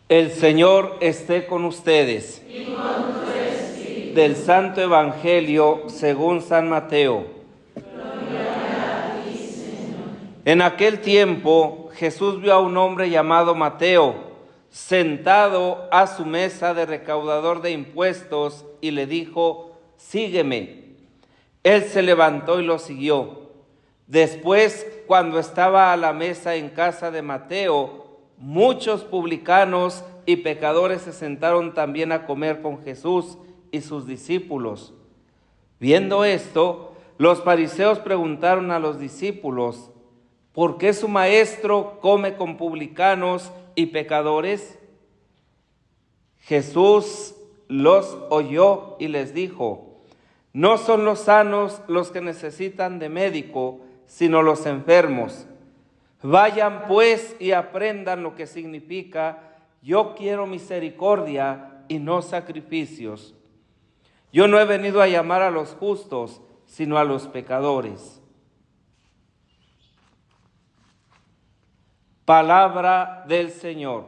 El Señor esté con ustedes. Y con tu espíritu. Del Santo Evangelio según San Mateo. Gloria a ti, Señor. En aquel tiempo Jesús vio a un hombre llamado Mateo, sentado a su mesa de recaudador de impuestos, y le dijo: sígueme. Él se levantó y lo siguió. Después, cuando estaba a la mesa en casa de Mateo, muchos publicanos y pecadores se sentaron también a comer con Jesús y sus discípulos. Viendo esto, los fariseos preguntaron a los discípulos: ¿por qué su maestro come con publicanos y pecadores? Jesús los oyó y les dijo: no son los sanos los que necesitan de médico, sino los enfermos. Vayan pues y aprendan lo que significa: yo quiero misericordia y no sacrificios. Yo no he venido a llamar a los justos, sino a los pecadores. Palabra del Señor.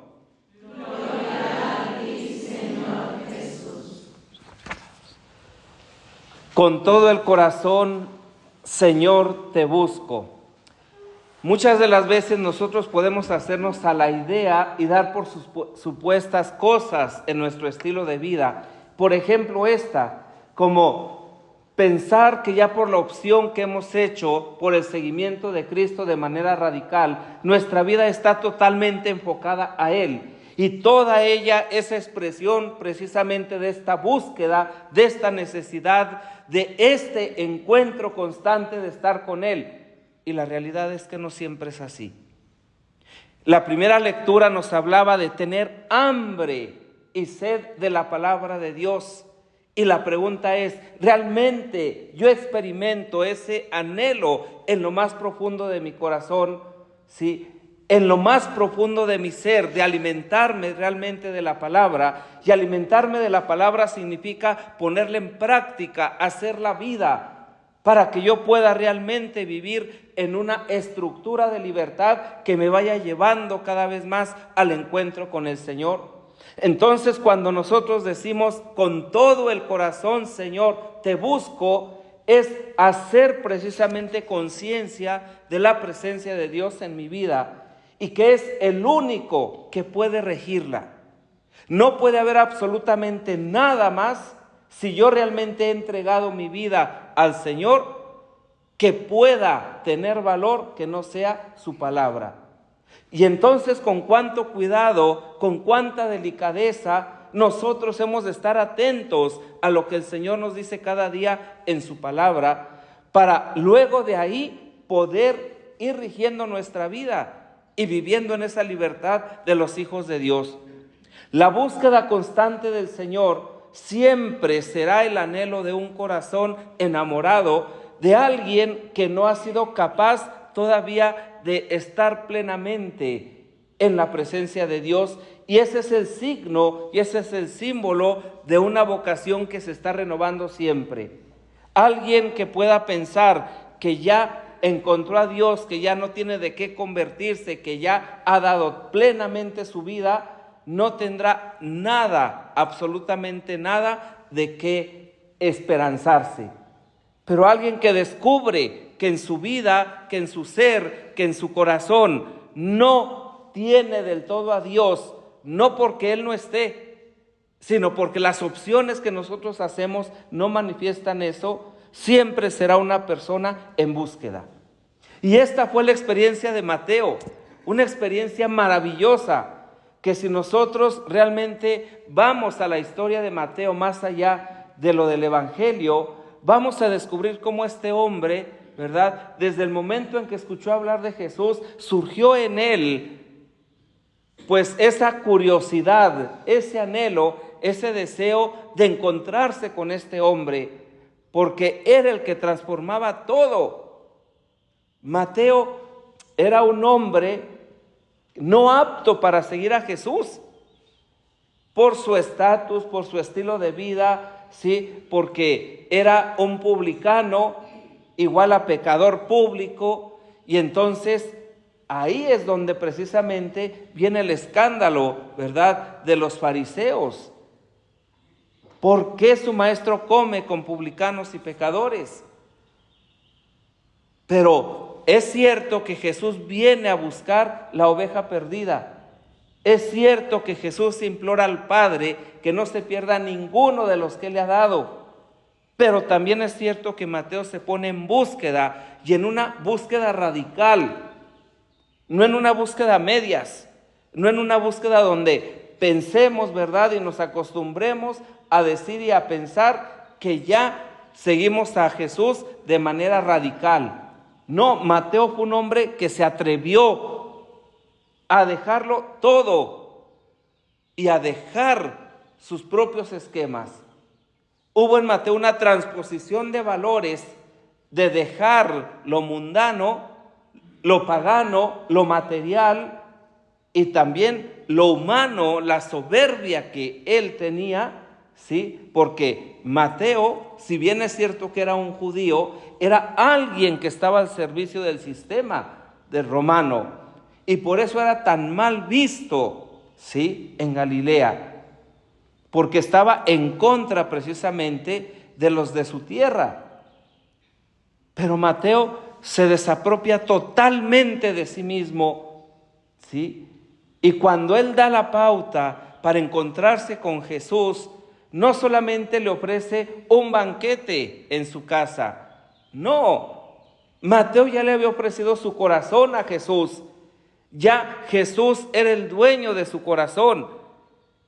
Gloria a ti, Señor Jesús. Con todo el corazón, Señor, te busco. Muchas de las veces nosotros podemos hacernos a la idea y dar por supuestas cosas en nuestro estilo de vida. Por ejemplo, como pensar que ya por la opción que hemos hecho por el seguimiento de Cristo de manera radical, nuestra vida está totalmente enfocada a Él. Y toda ella es expresión precisamente de esta búsqueda, de esta necesidad, de este encuentro constante de estar con Él. Y la realidad es que no siempre es así. La primera lectura nos hablaba de tener hambre y sed de la palabra de Dios. Y la pregunta es: ¿realmente yo experimento ese anhelo en lo más profundo de mi corazón? ¿Sí? En lo más profundo de mi ser, de alimentarme realmente de la palabra. Y alimentarme de la palabra significa ponerla en práctica, hacer la vida, para que yo pueda realmente vivir en una estructura de libertad que me vaya llevando cada vez más al encuentro con el Señor. Entonces, cuando nosotros decimos con todo el corazón: Señor, te busco, es hacer precisamente conciencia de la presencia de Dios en mi vida y que es el único que puede regirla. No puede haber absolutamente nada más, si yo realmente he entregado mi vida al Señor, que pueda tener valor que no sea su palabra. Y entonces, con cuánto cuidado, con cuánta delicadeza, nosotros hemos de estar atentos a lo que el Señor nos dice cada día en su palabra, para luego de ahí poder ir rigiendo nuestra vida y viviendo en esa libertad de los hijos de Dios. La búsqueda constante del Señor siempre será el anhelo de un corazón enamorado de alguien que no ha sido capaz todavía de estar plenamente en la presencia de Dios. Y ese es el signo y ese es el símbolo de una vocación que se está renovando siempre. Alguien que pueda pensar que ya encontró a Dios, que ya no tiene de qué convertirse, que ya ha dado plenamente su vida, no tendrá nada, absolutamente nada de qué esperanzarse. Pero alguien que descubre que en su vida, que en su ser, que en su corazón no tiene del todo a Dios, no porque Él no esté, sino porque las opciones que nosotros hacemos no manifiestan eso, siempre será una persona en búsqueda. Y esta fue la experiencia de Mateo, una experiencia maravillosa, que si nosotros realmente vamos a la historia de Mateo más allá de lo del Evangelio, vamos a descubrir cómo este hombre, ¿verdad?, desde el momento en que escuchó hablar de Jesús, surgió en él pues esa curiosidad, ese anhelo, ese deseo de encontrarse con este hombre, porque era el que transformaba todo. Mateo era un hombre no apto para seguir a Jesús, por su estatus, por su estilo de vida, ¿sí? Porque era un publicano, igual a pecador público, y entonces ahí es donde precisamente viene el escándalo, ¿verdad?, de los fariseos. ¿Por qué su maestro come con publicanos y pecadores? Pero es cierto que Jesús viene a buscar la oveja perdida. Es cierto que Jesús implora al Padre que no se pierda ninguno de los que Él le ha dado. Pero también es cierto que Mateo se pone en búsqueda, y en una búsqueda radical, no en una búsqueda a medias, no en una búsqueda donde pensemos, ¿verdad?, y nos acostumbremos a decir y a pensar que ya seguimos a Jesús de manera radical. No, Mateo fue un hombre que se atrevió a dejarlo todo y a dejar sus propios esquemas. Hubo en Mateo una transposición de valores, de dejar lo mundano, lo pagano, lo material, y también lo humano, la soberbia que él tenía, ¿sí? Porque Mateo, si bien es cierto que era un judío, era alguien que estaba al servicio del sistema del romano, y por eso era tan mal visto, ¿sí?, en Galilea, porque estaba en contra precisamente de los de su tierra. Pero Mateo se desapropia totalmente de sí mismo, ¿sí? Y cuando él da la pauta para encontrarse con Jesús, no solamente le ofrece un banquete en su casa, no, Mateo ya le había ofrecido su corazón a Jesús. Ya Jesús era el dueño de su corazón.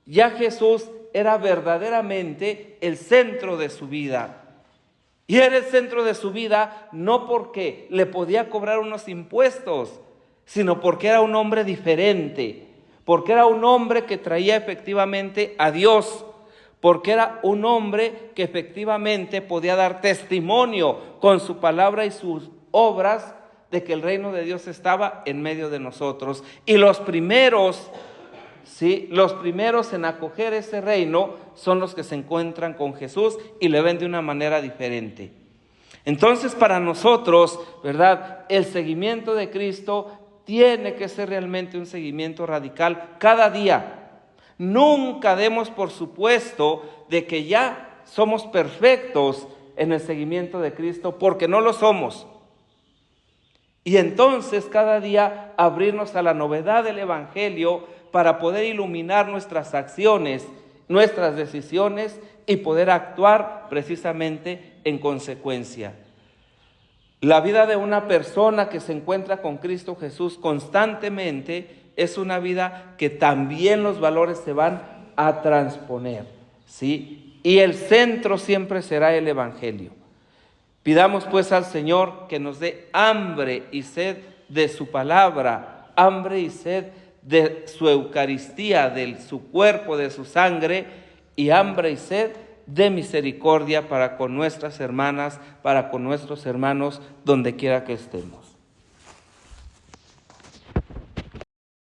Ya Jesús era verdaderamente el centro de su vida. Y era el centro de su vida no porque le podía cobrar unos impuestos, sino porque era un hombre diferente, porque era un hombre que traía efectivamente a Dios, porque era un hombre que efectivamente podía dar testimonio con su palabra y sus obras de que el reino de Dios estaba en medio de nosotros. Y los primeros, ¿sí?, los primeros en acoger ese reino son los que se encuentran con Jesús y le ven de una manera diferente. Entonces, para nosotros, ¿verdad?, el seguimiento de Cristo tiene que ser realmente un seguimiento radical cada día. Nunca demos por supuesto de que ya somos perfectos en el seguimiento de Cristo, porque no lo somos. Y entonces cada día abrirnos a la novedad del Evangelio para poder iluminar nuestras acciones, nuestras decisiones y poder actuar precisamente en consecuencia. La vida de una persona que se encuentra con Cristo Jesús constantemente es una vida que también los valores se van a transponer, ¿sí? Y el centro siempre será el Evangelio. Pidamos pues al Señor que nos dé hambre y sed de su palabra, hambre y sed de su Eucaristía, de su cuerpo, de su sangre, y hambre y sed de misericordia para con nuestras hermanas, para con nuestros hermanos, donde quiera que estemos.